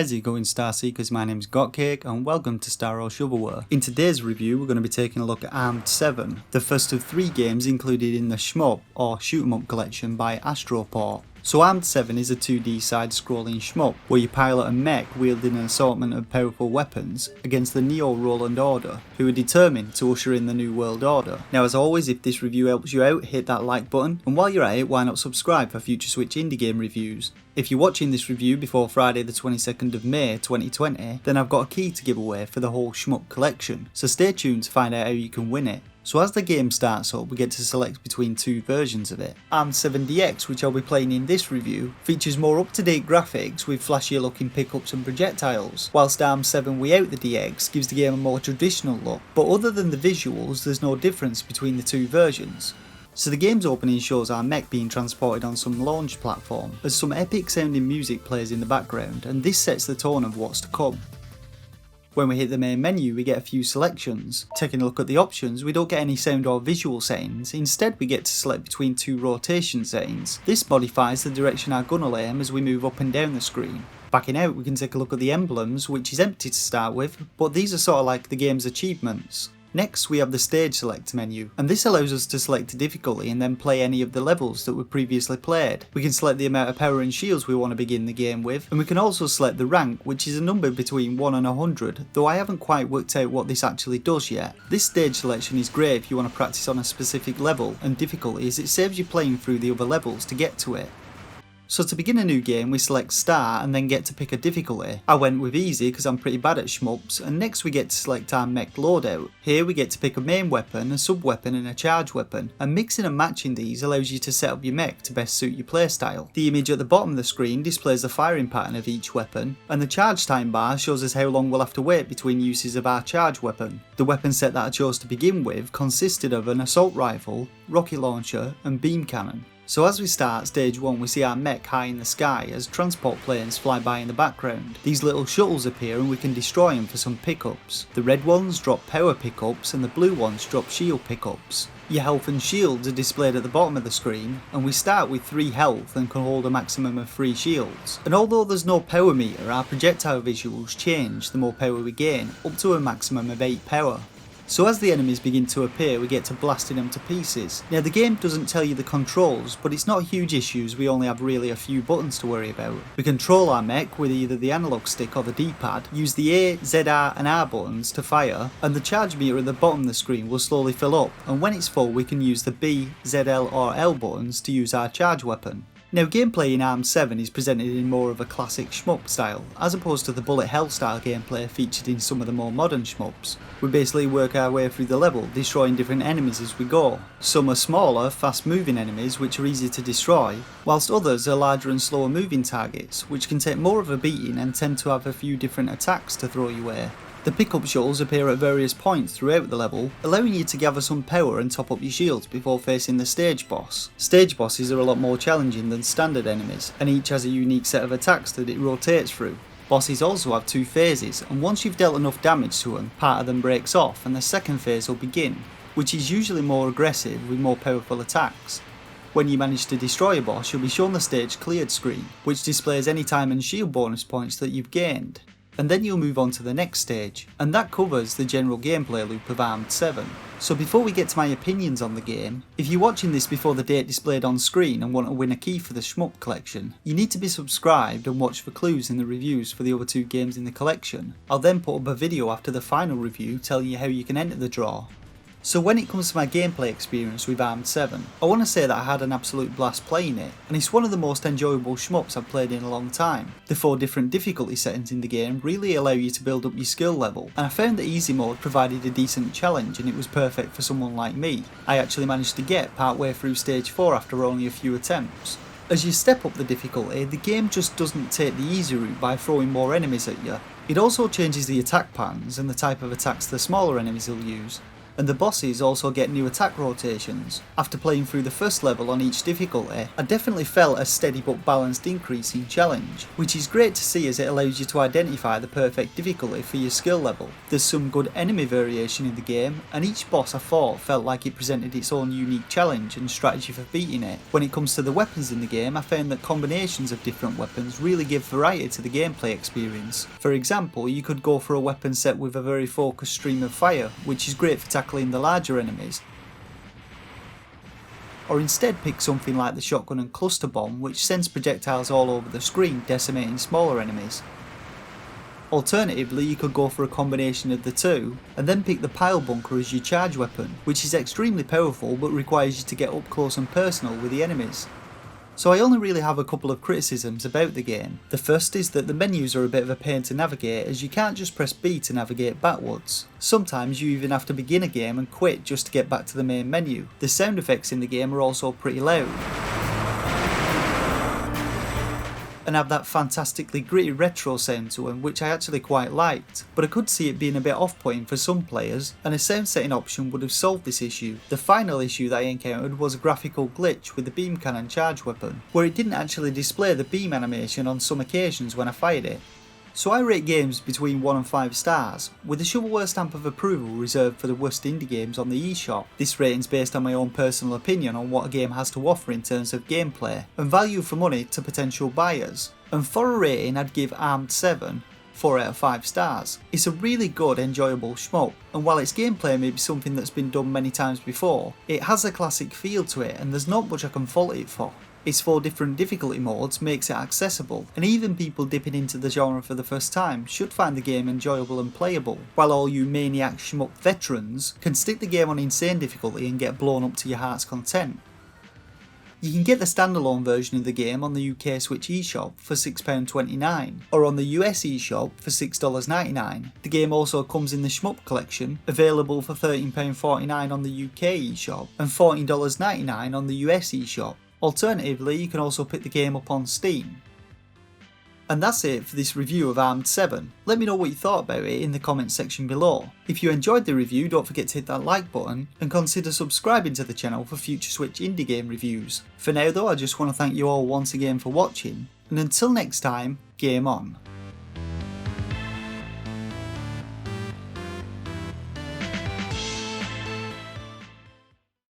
How's it going, Star Seekers? My name's Gotcake and welcome to Star Wars Shovelware. In today's review we're going to be taking a look at Armed 7, the first of 3 games included in the Shmup or Shoot 'em Up collection by Astro Port. So Armed 7 is a 2D side-scrolling shmup where you pilot a mech wielding an assortment of powerful weapons against the Neo-Roland Order, who are determined to usher in the New World Order. Now as always, if this review helps you out, hit that like button, and while you're at it, why not subscribe for future Switch indie game reviews. If you're watching this review before Friday the 22nd of May 2020, then I've got a key to give away for the whole shmup collection, so stay tuned to find out how you can win it. So as the game starts up, we get to select between 2 versions of it. Armed 7 DX, which I'll be playing in this review, features more up-to-date graphics with flashier looking pickups and projectiles, whilst Armed 7 without the DX gives the game a more traditional look, but other than the visuals there's no difference between the 2 versions. So the game's opening shows our mech being transported on some launch platform, as some epic sounding music plays in the background, and this sets the tone of what's to come. When we hit the main menu we get a few selections. Taking a look at the options, we don't get any sound or visual settings, instead we get to select between 2 rotation settings. This modifies the direction our gun will aim as we move up and down the screen. Backing out we can take a look at the emblems, which is empty to start with, but these are sort of like the game's achievements. Next we have the stage select menu, and this allows us to select a difficulty and then play any of the levels that were previously played. We can select the amount of power and shields we want to begin the game with, and we can also select the rank, which is a number between 1 and 100, though I haven't quite worked out what this actually does yet. This stage selection is great if you want to practice on a specific level and difficulty, as it saves you playing through the other levels to get to it. So to begin a new game we select start and then get to pick a difficulty. I went with easy because I'm pretty bad at shmups, and next we get to select our mech loadout. Here we get to pick a main weapon, a sub weapon and a charge weapon, and mixing and matching these allows you to set up your mech to best suit your playstyle. The image at the bottom of the screen displays the firing pattern of each weapon, and the charge time bar shows us how long we'll have to wait between uses of our charge weapon. The weapon set that I chose to begin with consisted of an assault rifle, rocket launcher and beam cannon. So as we start stage 1 we see our mech high in the sky as transport planes fly by in the background. These little shuttles appear and we can destroy them for some pickups. The red ones drop power pickups and the blue ones drop shield pickups. Your health and shields are displayed at the bottom of the screen, and we start with 3 health and can hold a maximum of 3 shields. And although there's no power meter, our projectile visuals change the more power we gain, up to a maximum of 8 power. So as the enemies begin to appear we get to blasting them to pieces. Now the game doesn't tell you the controls, but it's not a huge issue as we only have really a few buttons to worry about. We control our mech with either the analog stick or the D-pad, use the A, ZR and R buttons to fire, and the charge meter at the bottom of the screen will slowly fill up, and when it's full we can use the B, ZL or L buttons to use our charge weapon. Now gameplay in Armed 7 is presented in more of a classic shmup style, as opposed to the bullet hell style gameplay featured in some of the more modern shmups. We basically work our way through the level, destroying different enemies as we go. Some are smaller, fast moving enemies which are easy to destroy, whilst others are larger and slower moving targets, which can take more of a beating and tend to have a few different attacks to throw your way. The pickup shuttles appear at various points throughout the level, allowing you to gather some power and top up your shields before facing the stage boss. Stage bosses are a lot more challenging than standard enemies, and each has a unique set of attacks that it rotates through. Bosses also have 2 phases, and once you've dealt enough damage to them, part of them breaks off and the second phase will begin, which is usually more aggressive with more powerful attacks. When you manage to destroy a boss, you'll be shown the stage cleared screen, which displays any time and shield bonus points that you've gained. And then you'll move on to the next stage, and that covers the general gameplay loop of Armed 7. So before we get to my opinions on the game, if you're watching this before the date displayed on screen and want to win a key for the Shmup collection, you need to be subscribed and watch for clues in the reviews for the other 2 games in the collection. I'll then put up a video after the final review telling you how you can enter the draw. So when it comes to my gameplay experience with Armed 7, I want to say that I had an absolute blast playing it, and it's one of the most enjoyable shmups I've played in a long time. The 4 different difficulty settings in the game really allow you to build up your skill level, and I found that easy mode provided a decent challenge and it was perfect for someone like me. I actually managed to get part way through stage 4 after only a few attempts. As you step up the difficulty, the game just doesn't take the easy route by throwing more enemies at you. It also changes the attack patterns and the type of attacks the smaller enemies will use. and the bosses also get new attack rotations. After playing through the first level on each difficulty, I definitely felt a steady but balanced increase in challenge, which is great to see as it allows you to identify the perfect difficulty for your skill level. There's some good enemy variation in the game, and each boss I fought felt like it presented its own unique challenge and strategy for beating it. When it comes to the weapons in the game, I found that combinations of different weapons really give variety to the gameplay experience. For example, you could go for a weapon set with a very focused stream of fire, which is great for tackling the larger enemies, or instead pick something like the shotgun and cluster bomb, which sends projectiles all over the screen, decimating smaller enemies. Alternatively, you could go for a combination of the two, and then pick the pile bunker as your charge weapon, which is extremely powerful but requires you to get up close and personal with the enemies. So I only really have a couple of criticisms about the game. The first is that the menus are a bit of a pain to navigate, as you can't just press B to navigate backwards. Sometimes you even have to begin a game and quit just to get back to the main menu. The sound effects in the game are also pretty loud, and have that fantastically gritty retro sound to them, which I actually quite liked, but I could see it being a bit off-putting for some players, and a sound setting option would have solved this issue. The final issue that I encountered was a graphical glitch with the beam cannon charge weapon, where it didn't actually display the beam animation on some occasions when I fired it. So I rate games between 1 and 5 stars, with a shovelware stamp of approval reserved for the worst indie games on the eShop. This rating's based on my own personal opinion on what a game has to offer in terms of gameplay, and value for money to potential buyers. And for a rating I'd give Armed 7 4 out of 5 stars. It's a really good, enjoyable shmup, and while its gameplay may be something that's been done many times before, it has a classic feel to it and there's not much I can fault it for. Its 4 different difficulty modes makes it accessible, and even people dipping into the genre for the first time should find the game enjoyable and playable, while all you maniac shmup veterans can stick the game on insane difficulty and get blown up to your heart's content. You can get the standalone version of the game on the UK Switch eShop for £6.29, or on the US eShop for $6.99. The game also comes in the Shmup collection, available for £13.49 on the UK eShop and $14.99 on the US eShop. Alternatively, you can also pick the game up on Steam. And that's it for this review of Armed 7. Let me know what you thought about it in the comments section below. If you enjoyed the review, don't forget to hit that like button and consider subscribing to the channel for future Switch indie game reviews. For now though, I just want to thank you all once again for watching, and until next time, game on.